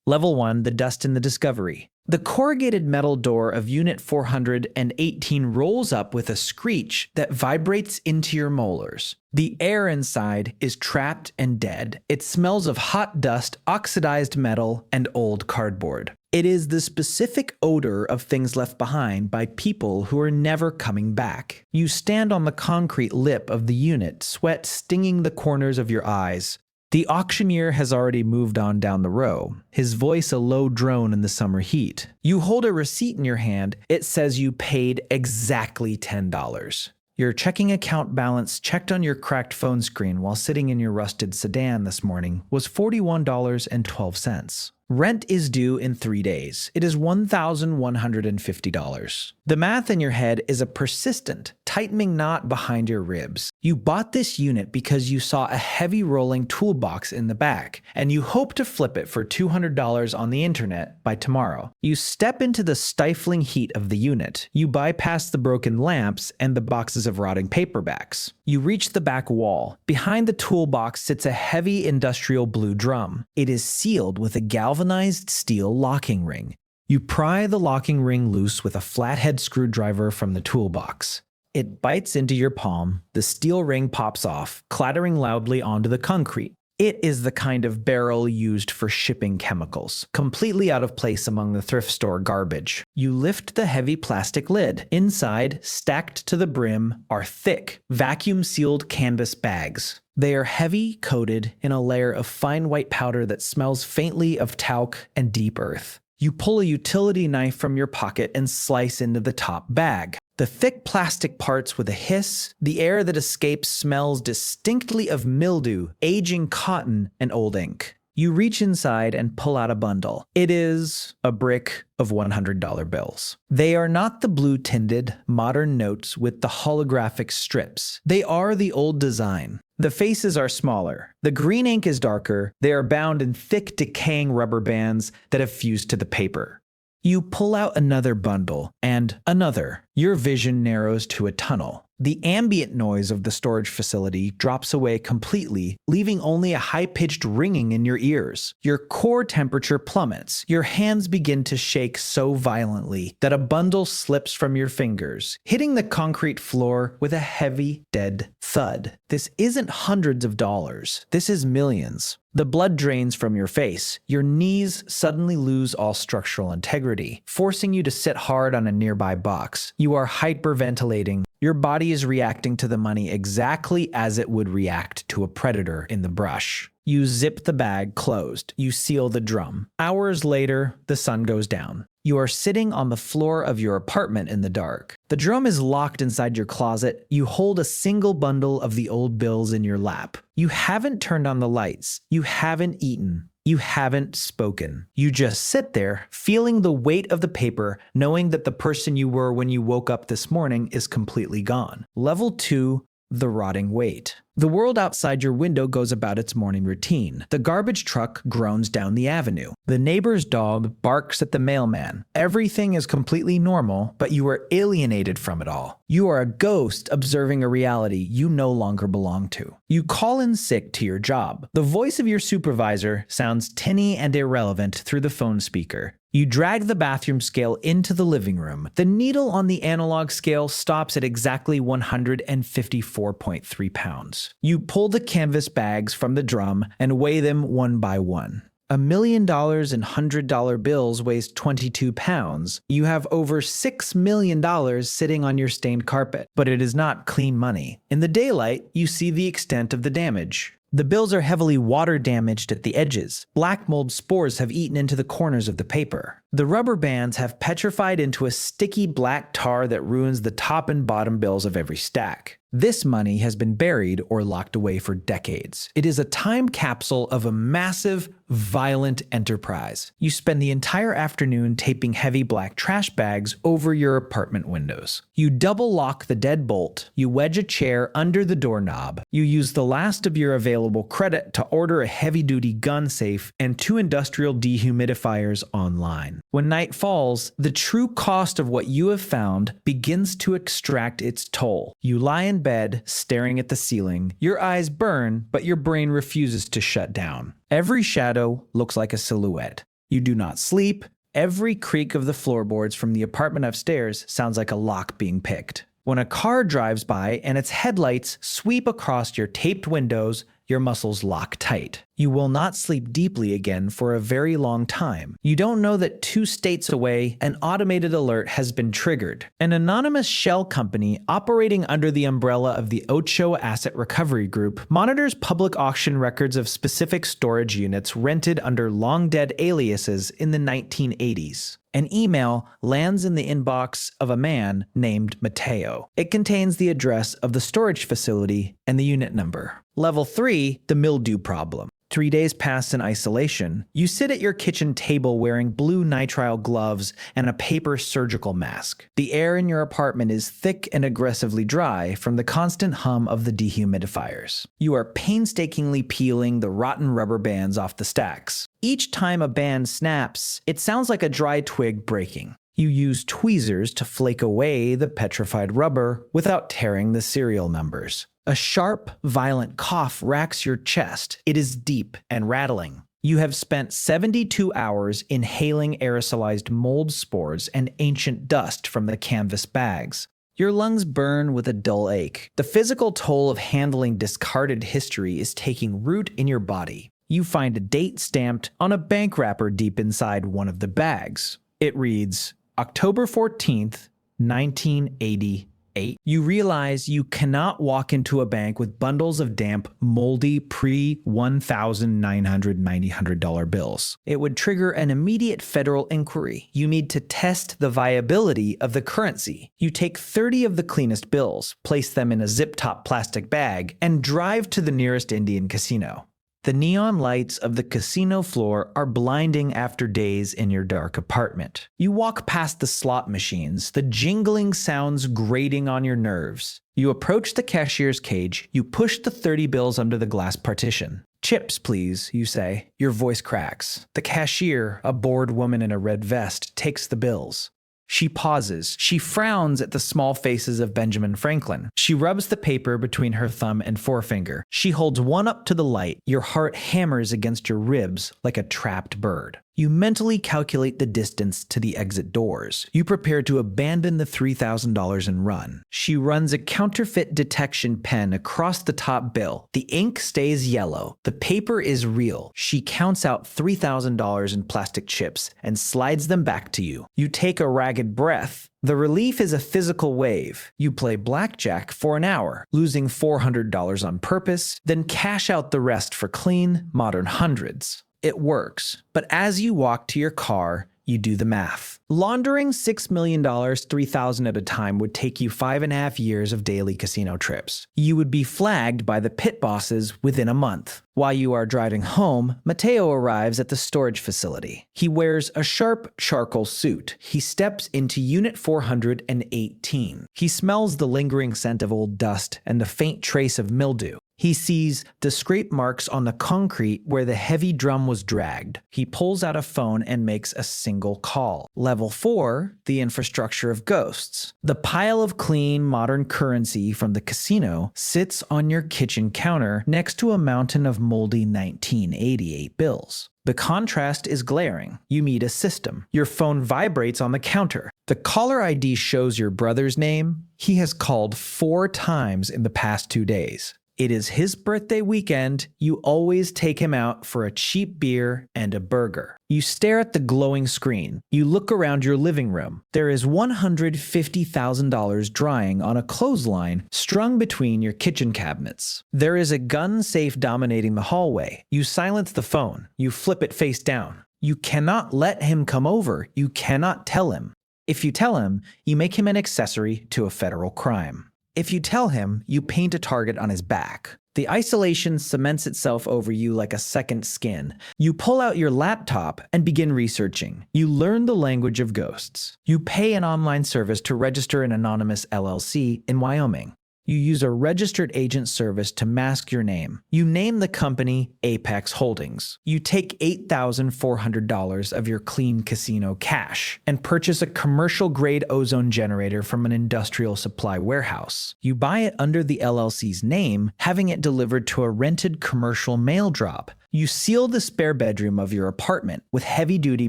Level 1, the dust in the discovery. The corrugated metal door of Unit 418 rolls up with a screech that vibrates into your molars. The air inside is trapped and dead. It smells of hot dust, oxidized metal, and old cardboard. It is the specific odor of things left behind by people who are never coming back. You stand on the concrete lip of the unit, sweat stinging the corners of your eyes. The auctioneer has already moved on down the row, his voice a low drone in the summer heat. You hold a receipt in your hand. It says you paid exactly $10. Your checking account balance checked on your cracked phone screen while sitting in your rusted sedan this morning was $41.12. Rent is due in 3 days. It is $1,150. The math in your head is a persistent, tightening knot behind your ribs. You bought this unit because you saw a heavy rolling toolbox in the back, and you hope to flip it for $200 on the internet by tomorrow. You step into the stifling heat of the unit. You bypass the broken lamps and the boxes of rotting paperbacks. You reach the back wall. Behind the toolbox sits a heavy industrial blue drum. It is sealed with a galvanized steel locking ring. You pry the locking ring loose with a flathead screwdriver from the toolbox. It bites into your palm. The steel ring pops off, clattering loudly onto the concrete. It is the kind of barrel used for shipping chemicals, completely out of place among the thrift store garbage. You lift the heavy plastic lid. Inside, stacked to the brim, are thick, vacuum-sealed canvas bags. They are heavy, coated in a layer of fine white powder that smells faintly of talc and deep earth. You pull a utility knife from your pocket and slice into the top bag. The thick plastic parts with a hiss. The air that escapes smells distinctly of mildew, aging cotton, and old ink. You reach inside and pull out a bundle. It is a brick of $100 bills. They are not the blue-tinted, modern notes with the holographic strips. They are the old design. The faces are smaller. The green ink is darker. They are bound in thick, decaying rubber bands that have fused to the paper. You pull out another bundle, and another. Your vision narrows to a tunnel. The ambient noise of the storage facility drops away completely, leaving only a high-pitched ringing in your ears. Your core temperature plummets. Your hands begin to shake so violently that a bundle slips from your fingers, hitting the concrete floor with a heavy, dead thud. This isn't hundreds of dollars. This is millions. The blood drains from your face. Your knees suddenly lose all structural integrity, forcing you to sit hard on a nearby box. You are hyperventilating. Your body is reacting to the money exactly as it would react to a predator in the brush. You zip the bag closed. You seal the drum. Hours later, the sun goes down. You are sitting on the floor of your apartment in the dark. The drum is locked inside your closet. You hold a single bundle of the old bills in your lap. You haven't turned on the lights. You haven't eaten. You haven't spoken. You just sit there, feeling the weight of the paper, knowing that the person you were when you woke up this morning is completely gone. Level 2, the rotting weight. The world outside your window goes about its morning routine. The garbage truck groans down the avenue. The neighbor's dog barks at the mailman. Everything is completely normal, but you are alienated from it all. You are a ghost observing a reality you no longer belong to. You call in sick to your job. The voice of your supervisor sounds tinny and irrelevant through the phone speaker. You drag the bathroom scale into the living room. The needle on the analog scale stops at exactly 154.3 pounds. You pull the canvas bags from the drum and weigh them one by one. $1 million in $100 bills weighs 22 pounds. You have over $6 million sitting on your stained carpet, but it is not clean money. In the daylight, you see the extent of the damage. The bills are heavily water damaged at the edges. Black mold spores have eaten into the corners of the paper. The rubber bands have petrified into a sticky black tar that ruins the top and bottom bills of every stack. This money has been buried or locked away for decades. It is a time capsule of a massive, violent enterprise. You spend the entire afternoon taping heavy black trash bags over your apartment windows. You double lock the deadbolt. You wedge a chair under the doorknob. You use the last of your available credit to order a heavy-duty gun safe and 2 industrial dehumidifiers online. When night falls, the true cost of what you have found begins to extract its toll. You lie in bed, staring at the ceiling. Your eyes burn, but your brain refuses to shut down. Every shadow looks like a silhouette. You do not sleep. Every creak of the floorboards from the apartment upstairs sounds like a lock being picked. When a car drives by and its headlights sweep across your taped windows, your muscles lock tight. You will not sleep deeply again for a very long time. You don't know that 2 states away, an automated alert has been triggered. An anonymous shell company operating under the umbrella of the Ochoa Asset Recovery Group monitors public auction records of specific storage units rented under long-dead aliases in the 1980s. An email lands in the inbox of a man named Mateo. It contains the address of the storage facility and the unit number. Level 3, the mildew problem. 3 days pass in isolation. You sit at your kitchen table wearing blue nitrile gloves and a paper surgical mask. The air in your apartment is thick and aggressively dry from the constant hum of the dehumidifiers. You are painstakingly peeling the rotten rubber bands off the stacks. Each time a band snaps, it sounds like a dry twig breaking. You use tweezers to flake away the petrified rubber without tearing the serial numbers. A sharp, violent cough racks your chest. It is deep and rattling. You have spent 72 hours inhaling aerosolized mold spores and ancient dust from the canvas bags. Your lungs burn with a dull ache. The physical toll of handling discarded history is taking root in your body. You find a date stamped on a bank wrapper deep inside one of the bags. It reads, October 14th, 1988. You realize you cannot walk into a bank with bundles of damp, moldy pre-$1,990 bills. It would trigger an immediate federal inquiry. You need to test the viability of the currency. You take 30 of the cleanest bills, place them in a zip-top plastic bag, and drive to the nearest Indian casino. The neon lights of the casino floor are blinding after days in your dark apartment. You walk past the slot machines, the jingling sounds grating on your nerves. You approach the cashier's cage, you push the 30 bills under the glass partition. Chips, please, you say. Your voice cracks. The cashier, a bored woman in a red vest, takes the bills. She pauses. She frowns at the small faces of Benjamin Franklin. She rubs the paper between her thumb and forefinger. She holds one up to the light. Your heart hammers against your ribs like a trapped bird. You mentally calculate the distance to the exit doors. You prepare to abandon the $3,000 and run. She runs a counterfeit detection pen across the top bill. The ink stays yellow. The paper is real. She counts out $3,000 in plastic chips and slides them back to you. You take a ragged breath. The relief is a physical wave. You play blackjack for an hour, losing $400 on purpose, then cash out the rest for clean, modern hundreds. It works, but as you walk to your car, you do the math. Laundering $6 million, $3,000 at a time would take you 5.5 years of daily casino trips. You would be flagged by the pit bosses within a month. While you are driving home, Mateo arrives at the storage facility. He wears a sharp charcoal suit. He steps into Unit 418. He smells the lingering scent of old dust and the faint trace of mildew. He sees the scrape marks on the concrete where the heavy drum was dragged. He pulls out a phone and makes a single call. Level 4, the infrastructure of ghosts. The pile of clean, modern currency from the casino sits on your kitchen counter next to a mountain of moldy 1988 bills. The contrast is glaring. You meet a system. Your phone vibrates on the counter. The caller ID shows your brother's name. He has called 4 times in the past 2 days. It is his birthday weekend. You always take him out for a cheap beer and a burger. You stare at the glowing screen. You look around your living room. There is $150,000 drying on a clothesline strung between your kitchen cabinets. There is a gun safe dominating the hallway. You silence the phone. You flip it face down. You cannot let him come over. You cannot tell him. If you tell him, you make him an accessory to a federal crime. If you tell him, you paint a target on his back. The isolation cements itself over you like a second skin. You pull out your laptop and begin researching. You learn the language of ghosts. You pay an online service to register an anonymous LLC in Wyoming. You use a registered agent service to mask your name. You name the company Apex Holdings. You take $8,400 of your clean casino cash and purchase a commercial-grade ozone generator from an industrial supply warehouse. You buy it under the LLC's name, having it delivered to a rented commercial mail drop. You seal the spare bedroom of your apartment with heavy-duty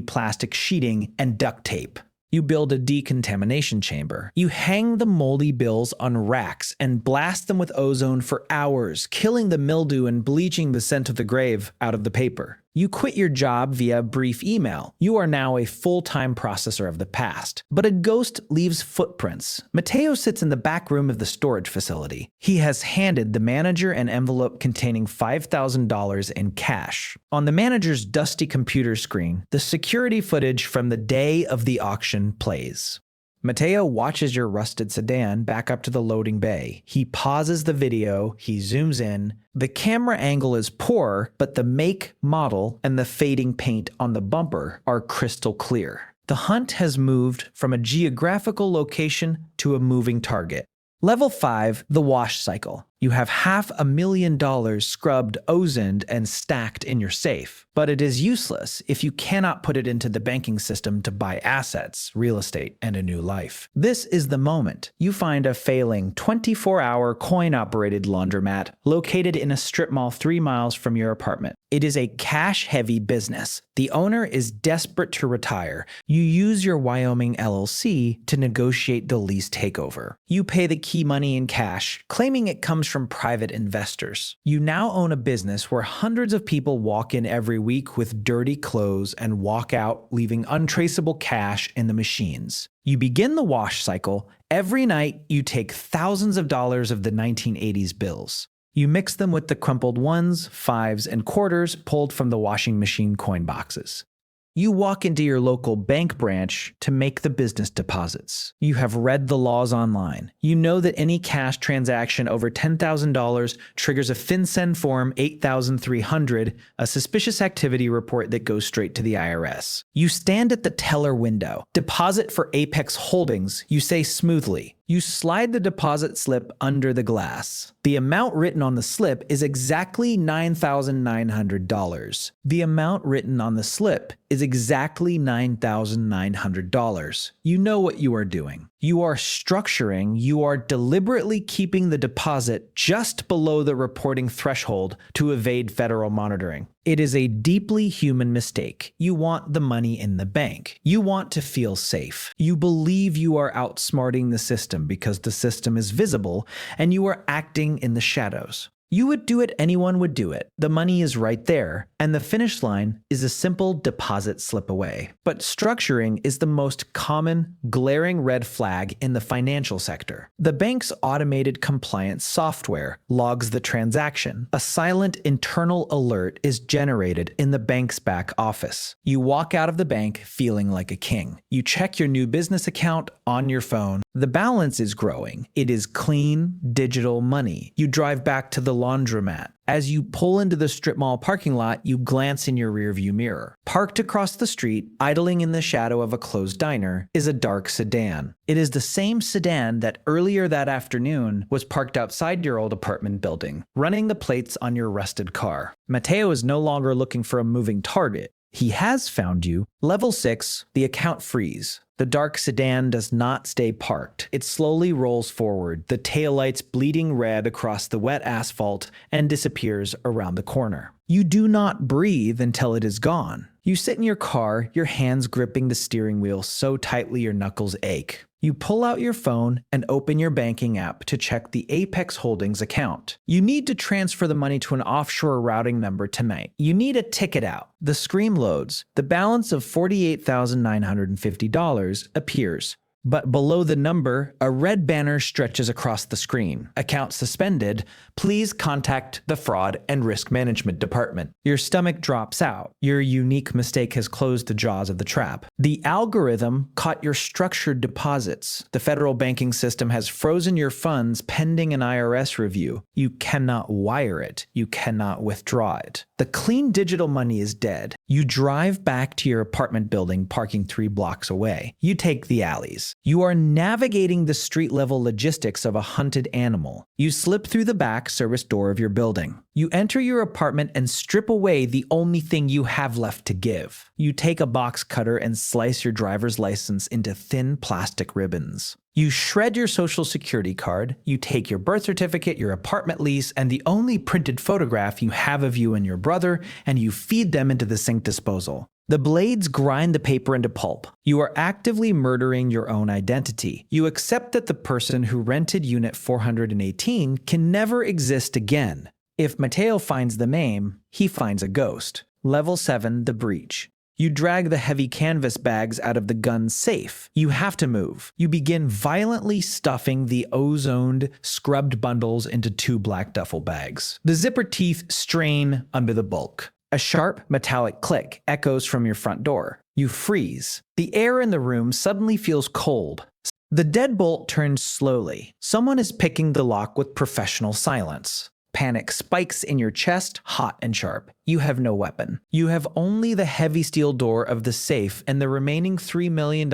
plastic sheeting and duct tape. You build a decontamination chamber. You hang the moldy bills on racks and blast them with ozone for hours, killing the mildew and bleaching the scent of the grave out of the paper. You quit your job via brief email. You are now a full-time processor of the past. But a ghost leaves footprints. Mateo sits in the back room of the storage facility. He has handed the manager an envelope containing $5,000 in cash. On the manager's dusty computer screen, the security footage from the day of the auction plays. Mateo watches your rusted sedan back up to the loading bay. He pauses the video, he zooms in. The camera angle is poor, but the make, model, and the fading paint on the bumper are crystal clear. The hunt has moved from a geographical location to a moving target. Level 5, the wash cycle. You have $500,000 scrubbed, ozoned, and stacked in your safe. But it is useless if you cannot put it into the banking system to buy assets, real estate, and a new life. This is the moment you find a failing 24-hour coin-operated laundromat located in a strip mall 3 miles from your apartment. It is a cash-heavy business. The owner is desperate to retire. You use your Wyoming LLC to negotiate the lease takeover. You pay the key money in cash, claiming it comes from private investors. You now own a business where hundreds of people walk in every week with dirty clothes and walk out, leaving untraceable cash in the machines. You begin the wash cycle. Every night, you take thousands of dollars of the 1980s bills. You mix them with the crumpled ones, fives, and quarters pulled from the washing machine coin boxes. You walk into your local bank branch to make the business deposits. You have read the laws online. You know that any cash transaction over $10,000 triggers a FinCEN Form 8300, a suspicious activity report that goes straight to the IRS. You stand at the teller window. Deposit for Apex Holdings, you say smoothly. You slide the deposit slip under the glass. The amount written on the slip is exactly $9,900. The amount written on the slip is exactly $9,900. You know what you are doing. You are structuring, you are deliberately keeping the deposit just below the reporting threshold to evade federal monitoring. It is a deeply human mistake. You want the money in the bank. You want to feel safe. You believe you are outsmarting the system because the system is visible and you are acting in the shadows. You would do it, anyone would do it. The money is right there, and the finish line is a simple deposit slip away. But structuring is the most common, glaring red flag in the financial sector. The bank's automated compliance software logs the transaction. A silent internal alert is generated in the bank's back office. You walk out of the bank feeling like a king. You check your new business account on your phone. The balance is growing. It is clean, digital money. You drive back to the laundromat. As you pull into the strip mall parking lot, you glance in your rearview mirror. Parked across the street, idling in the shadow of a closed diner, is a dark sedan. It is the same sedan that earlier that afternoon was parked outside your old apartment building, running the plates on your rusted car. Mateo is no longer looking for a moving target. He has found you. Level 6, the account freeze. The dark sedan does not stay parked. It slowly rolls forward, the taillights bleeding red across the wet asphalt, and disappears around the corner. You do not breathe until it is gone. You sit in your car, your hands gripping the steering wheel so tightly your knuckles ache. You pull out your phone and open your banking app to check the Apex Holdings account. You need to transfer the money to an offshore routing number tonight. You need a ticket out. The screen loads. The balance of $48,950 appears. But below the number, a red banner stretches across the screen. Account suspended. Please contact the Fraud and Risk Management Department. Your stomach drops out. Your unique mistake has closed the jaws of the trap. The algorithm caught your structured deposits. The federal banking system has frozen your funds pending an IRS review. You cannot wire it. You cannot withdraw it. The clean digital money is dead. You drive back to your apartment building parking 3 blocks away. You take the alleys. You are navigating the street-level logistics of a hunted animal. You slip through the back service door of your building. You enter your apartment and strip away the only thing you have left to give. You take a box cutter and slice your driver's license into thin plastic ribbons. You shred your social security card, you take your birth certificate, your apartment lease, and the only printed photograph you have of you and your brother, and you feed them into the sink disposal. The blades grind the paper into pulp. You are actively murdering your own identity. You accept that the person who rented Unit 418 can never exist again. If Mateo finds the MAME, he finds a ghost. Level 7, the breach. You drag the heavy canvas bags out of the gun's safe. You have to move. You begin violently stuffing the ozoned, scrubbed bundles into 2 black duffel bags. The zipper teeth strain under the bulk. A sharp, metallic click echoes from your front door. You freeze. The air in the room suddenly feels cold. The deadbolt turns slowly. Someone is picking the lock with professional silence. Panic spikes in your chest, hot and sharp. You have no weapon. You have only the heavy steel door of the safe and the remaining $3 million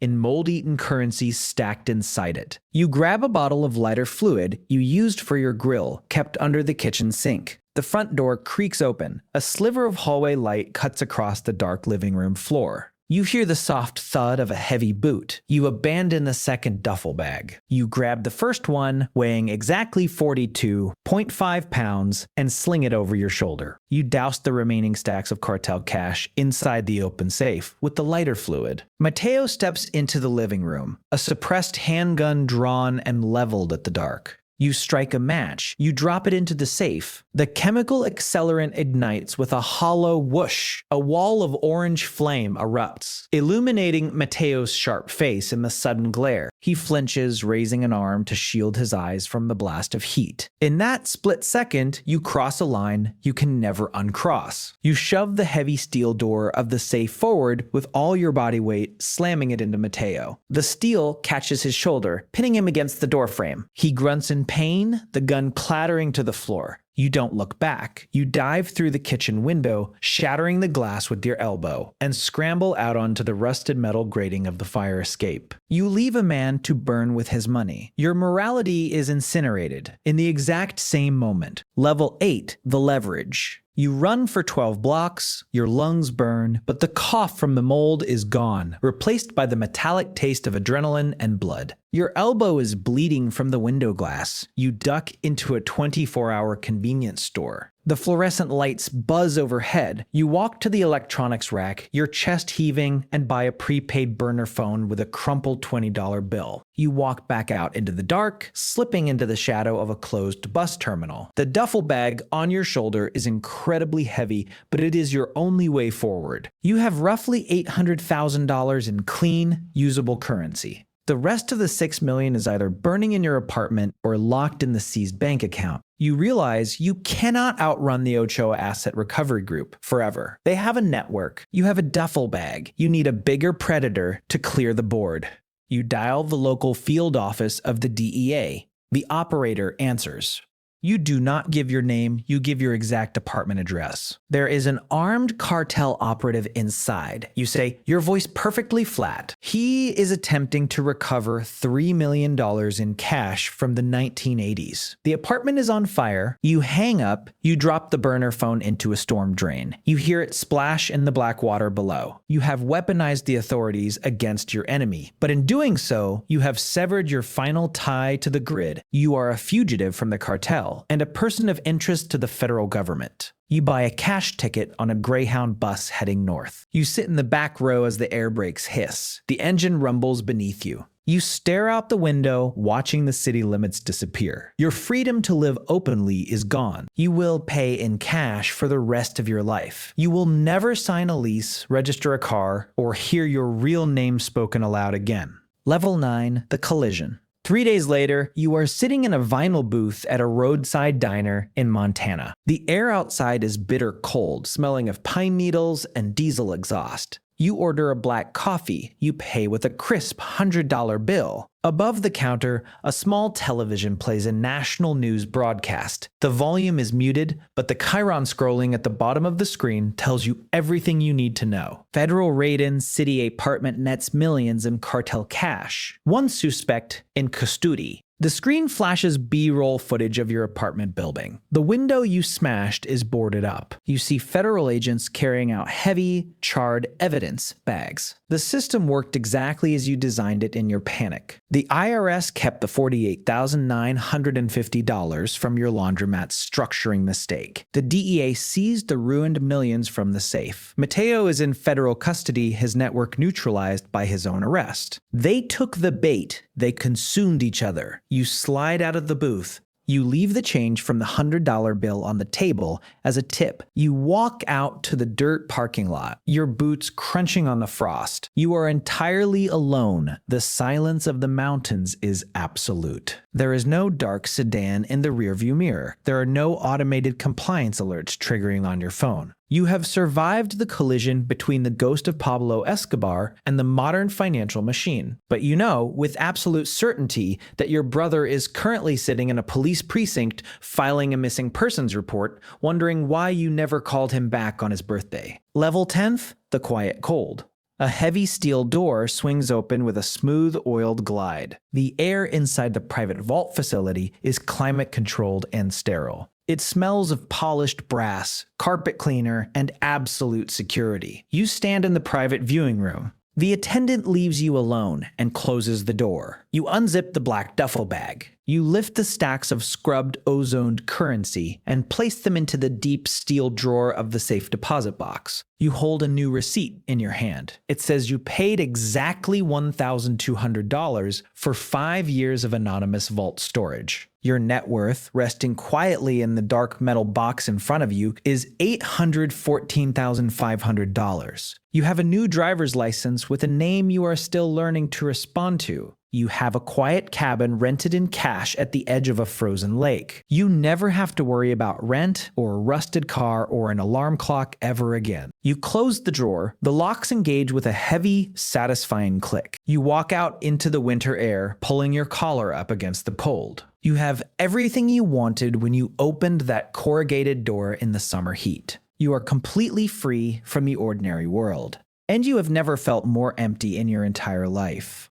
in mold-eaten currency stacked inside it. You grab a bottle of lighter fluid you used for your grill, kept under the kitchen sink. The front door creaks open. A sliver of hallway light cuts across the dark living room floor. You hear the soft thud of a heavy boot. You abandon the second duffel bag. You grab the first one, weighing exactly 42.5 pounds, and sling it over your shoulder. You douse the remaining stacks of cartel cash inside the open safe with the lighter fluid. Mateo steps into the living room, a suppressed handgun drawn and leveled at the dark. You strike a match. You drop it into the safe. The chemical accelerant ignites with a hollow whoosh. A wall of orange flame erupts, illuminating Mateo's sharp face in the sudden glare. He flinches, raising an arm to shield his eyes from the blast of heat. In that split second, you cross a line you can never uncross. You shove the heavy steel door of the safe forward with all your body weight, slamming it into Mateo. The steel catches his shoulder, pinning him against the doorframe. He grunts in pain, the gun clattering to the floor. You don't look back. You dive through the kitchen window, shattering the glass with your elbow, and scramble out onto the rusted metal grating of the fire escape. You leave a man to burn with his money. Your morality is incinerated in the exact same moment. Level 8, the leverage. You run for 12 blocks, your lungs burn, but the cough from the mold is gone, replaced by the metallic taste of adrenaline and blood. Your elbow is bleeding from the window glass. You duck into a 24-hour convenience store. The fluorescent lights buzz overhead. You walk to the electronics rack, your chest heaving, and buy a prepaid burner phone with a crumpled $20 bill. You walk back out into the dark, slipping into the shadow of a closed bus terminal. The duffel bag on your shoulder is incredibly heavy, but it is your only way forward. You have roughly $800,000 in clean, usable currency. The rest of the $6 million is either burning in your apartment or locked in the seized bank account. You realize you cannot outrun the Ochoa Asset Recovery Group forever. They have a network. You have a duffel bag. You need a bigger predator to clear the board. You dial the local field office of the DEA. The operator answers. You do not give your name, you give your exact apartment address. There is an armed cartel operative inside. You say, your voice perfectly flat. He is attempting to recover $3 million in cash from the 1980s. The apartment is on fire. You hang up, you drop the burner phone into a storm drain. You hear it splash in the black water below. You have weaponized the authorities against your enemy. But in doing so, you have severed your final tie to the grid. You are a fugitive from the cartel and a person of interest to the federal government. You buy a cash ticket on a Greyhound bus heading north. You sit in the back row as the air brakes hiss. The engine rumbles beneath you. You stare out the window, watching the city limits disappear. Your freedom to live openly is gone. You will pay in cash for the rest of your life. You will never sign a lease, register a car, or hear your real name spoken aloud again. Level 9, the collision. 3 days later, you are sitting in a vinyl booth at a roadside diner in Montana. The air outside is bitter cold, smelling of pine needles and diesel exhaust. You order a black coffee. You pay with a crisp $100 bill. Above the counter, a small television plays a national news broadcast. The volume is muted, but the chyron scrolling at the bottom of the screen tells you everything you need to know. Federal raid-in city apartment nets millions in cartel cash. One suspect in custody. The screen flashes B-roll footage of your apartment building. The window you smashed is boarded up. You see federal agents carrying out heavy, charred evidence bags. The system worked exactly as you designed it in your panic. The IRS kept the $48,950 from your laundromat's structuring mistake. The DEA seized the ruined millions from the safe. Mateo is in federal custody, his network neutralized by his own arrest. They took the bait. They consumed each other. You slide out of the booth. You leave the change from the $100 bill on the table as a tip. You walk out to the dirt parking lot, your boots crunching on the frost. You are entirely alone. The silence of the mountains is absolute. There is no dark sedan in the rearview mirror. There are no automated compliance alerts triggering on your phone. You have survived the collision between the ghost of Pablo Escobar and the modern financial machine. But you know with absolute certainty that your brother is currently sitting in a police precinct filing a missing persons report, wondering why you never called him back on his birthday. Level 10th, the quiet cold. A heavy steel door swings open with a smooth, oiled glide. The air inside the private vault facility is climate-controlled and sterile. It smells of polished brass, carpet cleaner, and absolute security. You stand in the private viewing room. The attendant leaves you alone and closes the door. You unzip the black duffel bag. You lift the stacks of scrubbed, ozoned currency and place them into the deep steel drawer of the safe deposit box. You hold a new receipt in your hand. It says you paid exactly $1,200 for 5 years of anonymous vault storage. Your net worth, resting quietly in the dark metal box in front of you, is $814,500. You have a new driver's license with a name you are still learning to respond to. You have a quiet cabin rented in cash at the edge of a frozen lake. You never have to worry about rent or a rusted car or an alarm clock ever again. You close the drawer. The locks engage with a heavy, satisfying click. You walk out into the winter air, pulling your collar up against the cold. You have everything you wanted when you opened that corrugated door in the summer heat. You are completely free from the ordinary world. And you have never felt more empty in your entire life.